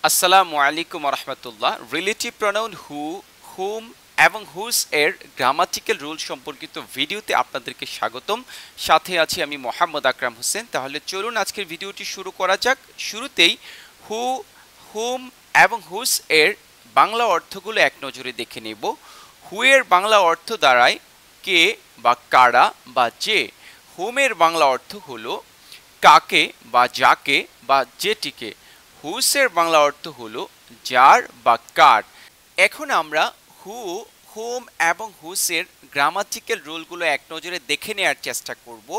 আসসালামু আলাইকুম রহমতুল্লাহ। Relative pronoun হু, হুম এবং হুজ এর গ্রামাটিক্যাল রুল সম্পর্কিত ভিডিওতে আপনাদেরকে স্বাগতম। সাথে আছি আমি মোহাম্মদ আকরাম হোসেন। তাহলে চলুন আজকের ভিডিওটি শুরু করা যাক। শুরুতেই হু, হুম এবং হুজ এর বাংলা অর্থগুলো এক নজরে দেখে নেব। হু এর বাংলা অর্থ দাঁড়ায় কে বা কারা বা যে। হুমের বাংলা অর্থ হলো কাকে বা যাকে বা যেটিকে। হুসের বাংলা অর্থ হলো যার বা কার। এখন আমরা হু, হুম এবং হুসের গ্রামাটিক্যাল রুলগুলো এক নজরে দেখে নেওয়ার চেষ্টা করব।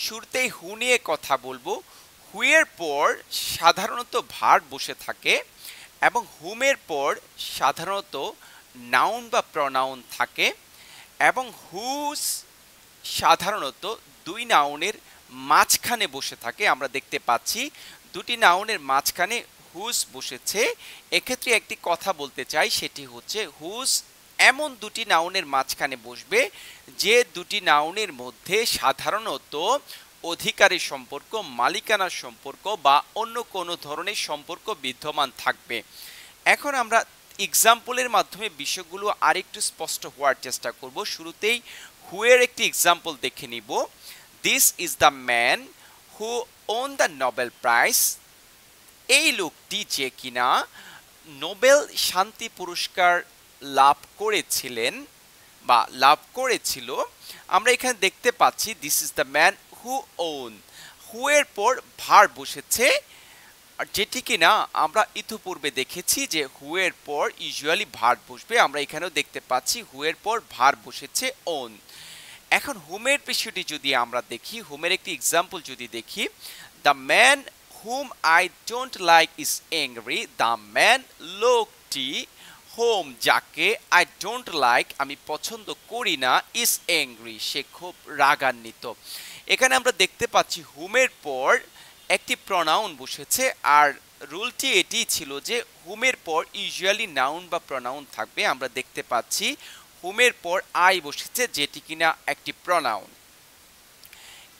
শুরুতেই হু নিয়ে কথা বলবো। হুয়ের পর সাধারণত ভার্ব বসে থাকে এবং হুমের পর সাধারণত নাউন বা প্রনাউন থাকে এবং হুস সাধারণত দুই নাউনের মাঝখানে বসে থাকে। আমরা দেখতে পাচ্ছি দুটি নাউনের মাঝখানে হুস বসেছে। এক্ষেত্রে একটি কথা বলতে চাই, সেটি হচ্ছে হুস এমন দুটি নাউনের মাঝখানে বসবে যে দুটি নাউনের মধ্যে সাধারণত অধিকারী সম্পর্ক, মালিকানার সম্পর্ক বা অন্য কোনো ধরনের সম্পর্ক বিদ্যমান থাকবে। এখন আমরা এক্সাম্পলের মাধ্যমে বিষয়গুলো আরেকটু স্পষ্ট হওয়ার চেষ্টা করব। শুরুতেই হুয়ের একটি এক্সাম্পল দেখে নিব। This is the man who won the Nobel prize. এই লোকটি যে কিনা নোবেল শান্তি পুরস্কার লাভ করেছিলেন বা লাভ করেছিল। আমরা এখানে দেখতে পাচ্ছি this is the man who won. Who এর পর ভার বসেছে, আর যেটি কিনা আমরা ইতিপূর্বে দেখেছি যে হুয়ের পর ইউজুয়ালি ভার বসবে। আমরা এখানেও দেখতে পাচ্ছি হুয়ের পর ভার বসেছে ওন। এখন হুমের বিষয়টি যদি আমরা দেখি, হুমের একটি এক্সাম্পল যদি দেখি, the man hmm I don't like is angry. The man লোকটি হোম যাকে আই ডোন্ট লাইক আমি পছন্দ করি না, ইজ অ্যাংরি সে খুব রাগান্বিত। এখানে আমরা দেখতে পাচ্ছি হুমের পর একটি প্রনাউন বসেছে আর রুলটি এটি ছিল যে হুমের পর ইউজুয়ালি নাউন বা প্রনাউন থাকবে। আমরা দেখতে পাচ্ছি হুমের পর আই বসেছে যেটি কিনা একটি প্রনাউন।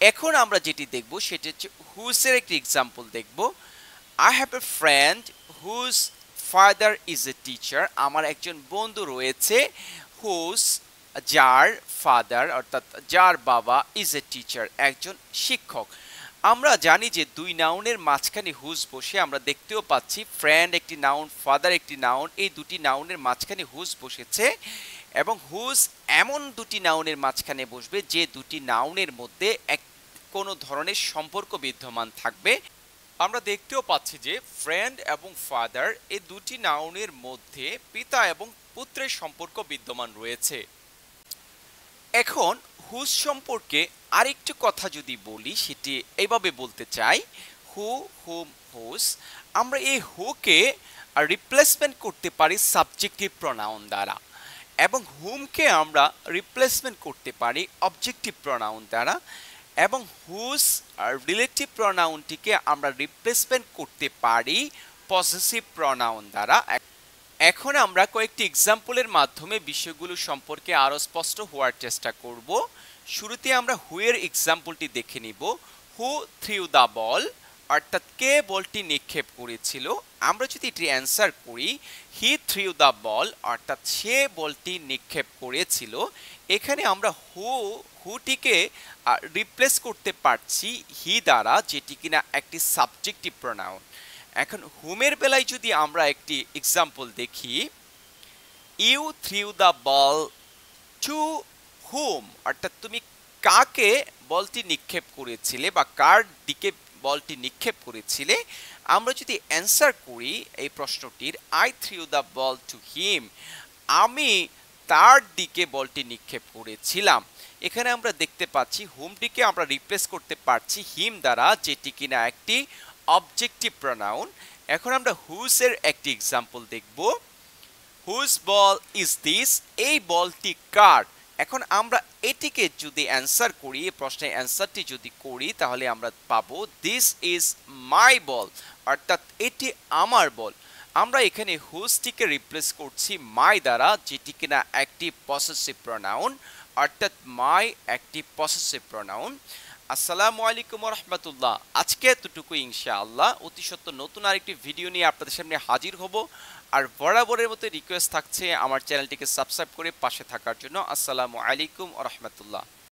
এখন আমরা যেটি দেখব সেটি হচ্ছে হুজের একটি এক্সাম্পল দেখব। I have a friend whose father is a teacher. আমার একজন বন্ধু রয়েছে হুজ যার ফাদার অর্থাৎ যার বাবা ইজ এ টিচার একজন শিক্ষক। আমরা জানি যে দুই নাউনের মাঝখানে হুজ বসে। আমরা দেখতেও পাচ্ছি ফ্রেন্ড একটি নাউন, ফাদার একটি নাউন, এই দুটি নাউনের মাঝখানে হুজ বসেছে এবং হুজ এমন দুটি নাউনের মাঝখানে বসবে যে দুটি নাউনের মধ্যে কোনো ধরনের সম্পর্ক বিদ্যমান থাকবে। আমরা দেখতেও পাচ্ছি যে ফ্রেন্ড এবং ফাদার এই দুটি নাউনের মধ্যে পিতা এবং পুত্রের সম্পর্ক বিদ্যমান রয়েছে। এখন হুজ সম্পর্কে আরেকটু কথা যদি বলি সেটি এইভাবে বলতে চাই, হু, হুম, হুজ। আমরা এই হুকে রিপ্লেসমেন্ট করতে পারি সাবজেক্টিভ প্রনাউন দ্বারা এবং হুমকে আমরা রিপ্লেসমেন্ট করতে পারি অবজেক্টিভ প্রনাউন দ্বারা এবং হুজ রিলেটিভ প্রনাউনটিকে আমরা রিপ্লেসমেন্ট করতে পারি পজেসিভ প্রনাউন দ্বারা। এখন আমরা কয়েকটি এক্সাম্পলের মাধ্যমে বিষয়গুলো সম্পর্কে আরো স্পষ্ট হওয়ার চেষ্টা করব। শুরুতে আমরা হুয়ের এক্সাম্পলটি দেখে নিব। হু থ্রিউ দ্য বল, অর্থাৎ কে বলটি নিক্ষেপ করেছিল। আমরা যদি এটি অ্যান্সার করি হি থ্রিউ দ্য বল, অর্থাৎ সে বলটি নিক্ষেপ করেছিল। এখানে আমরা হুটিকে রিপ্লেস করতে পারছি হি দ্বারা যেটি কিনা একটি সাবজেক্টিভ প্রনাউন। এখন হুমের বেলায় যদি আমরা একটি এক্সাম্পল দেখি, you threw the ball to whom, অর্থাৎ তুমি কাকে বলটি নিক্ষেপ করেছিলে বা কার দিকে বলটি নিক্ষেপ করেছিলে। আমরা যদি অ্যান্সার করি এই প্রশ্নটির I threw the ball to him, আমি তার দিকে বলটি নিক্ষেপ করেছিলাম। এখানে আমরা দেখতে পাচ্ছি হুমটিকে আমরা রিপ্লেস করতে পারছি হিম দ্বারা যেটি কিনা একটি অবজেক্টিভ প্রনাউন। এখন আমরা হুজের একটি এক্সাম্পল দেখব। হুজ বল ইজ দিস, এই বলটি কার। এখন আমরা এটিকে যদি অ্যান্সার করি, এই প্রশ্নের অ্যান্সারটি যদি করি তাহলে আমরা পাবো দিস ইজ মাই বল, অর্থাৎ এটি আমার বল। আমরা এখানে হুজটিকে রিপ্লেস করছি মাই দ্বারা যেটি কিনা একটি পসেসিভ প্রনাউন, অর্থাৎ মাই একটি পসেসিভ প্রনাউন। আসসালামু আলাইকুম রহমতুল্লাহ। আজকে এতটুকু, ইনশাআল্লাহ অতি সত্য নতুন আরেকটি ভিডিও নিয়ে আপনাদের সামনে হাজির হব। আর বরাবরের মতো রিকোয়েস্ট থাকছে আমার চ্যানেলটিকে সাবস্ক্রাইব করে পাশে থাকার জন্য। আসসালামু আলাইকুম রহমতুল্লাহ।